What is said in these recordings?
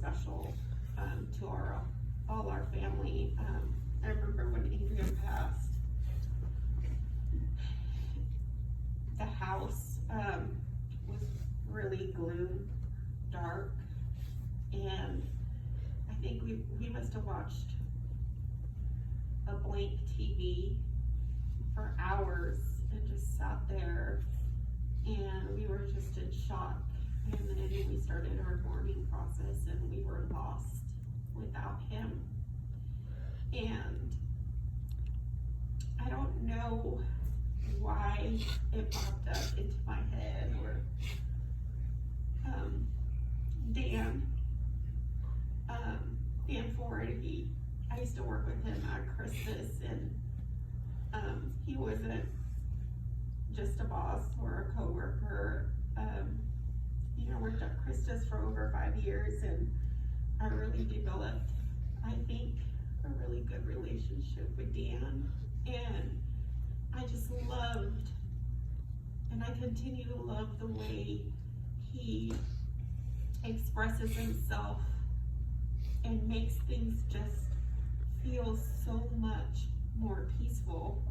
special to all our family. I remember when Adrian passed, the house was really gloom, dark, and I think we must have watched a blank TV for hours and just sat there, and we were just in shock. And then we started our mourning process, and we were lost without him. And I don't know why it popped up into my head, or Dan Ford, I used to work with him at Christus, and he wasn't just a boss or a coworker. I worked at Christus for over 5 years, and I really developed, I think, a really good relationship with Dan, and I just loved, and I continue to love the way he expresses himself and makes things just feel so much more peaceful.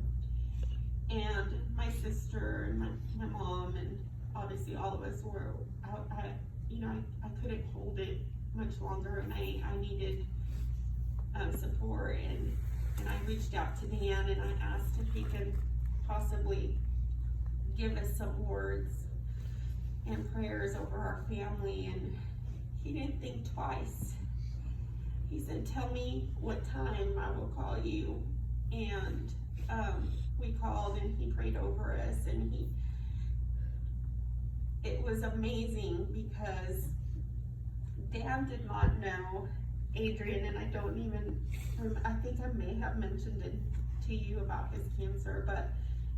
And my sister and my mom, and obviously all of us were out. I couldn't hold it much longer, and I needed support, and I reached out to Dan, and I asked if he could possibly give us some words and prayers over our family, and he didn't think twice. He said, "Tell me what time I will call you." And we called, and he prayed over us, and it was amazing, because Dan did not know Adrian, and I think I may have mentioned it to you about his cancer, but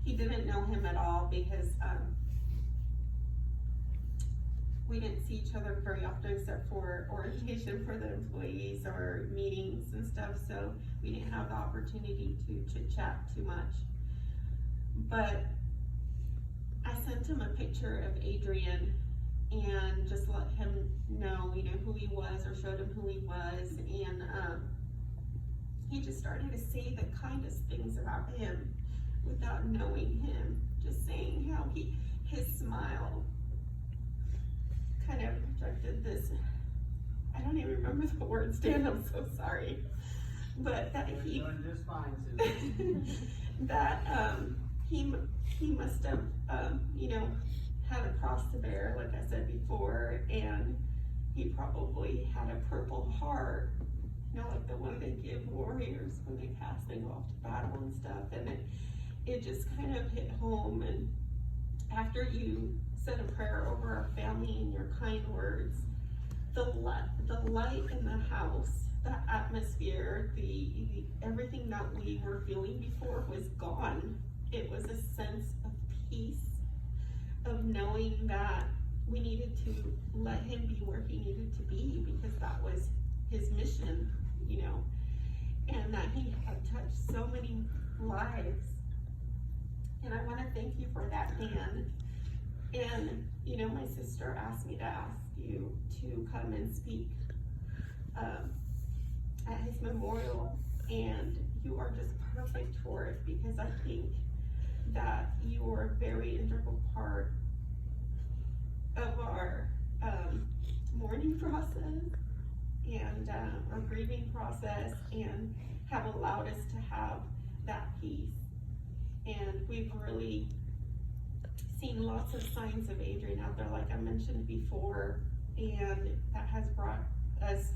he didn't know him at all, because we didn't see each other very often except for orientation for the employees or meetings and stuff, so we didn't have the opportunity to chit-chat too much. But I sent him a picture of Adrian and just let him know, who he was, or showed him who he was, and he just started to say the kindest things about him without knowing him, just saying how his smile kind of projected this, I don't even remember the words, Dan, I'm so sorry, but that he doing just fine, Susan. that he must have had a cross to bear, like I said before, and he probably had a purple heart, like the one they give warriors when they pass, they go off to battle and stuff, and it just kind of hit home. And after you said a prayer over our family and your kind words, the light in the house, the atmosphere, the everything that we were feeling before was gone. It was a sense of peace, of knowing that we needed to let him be where he needed to be, because that was his mission, and that he had touched so many lives. And I want to thank you for that, Dan. And my sister asked me to ask you to come and speak at his memorial, and you are just perfect for it, because I think that you are a very integral part of our mourning process and our grieving process, and have allowed us to have that peace. And we've really seen lots of signs of Adrian out there, like I mentioned before, and that has brought us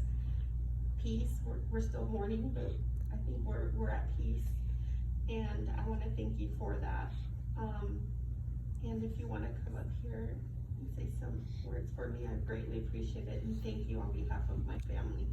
peace. We're still mourning, but I think we're at peace, and I want to thank you for that. And if you want to come up here and say some words for me, I greatly appreciate it, and thank you on behalf of my family.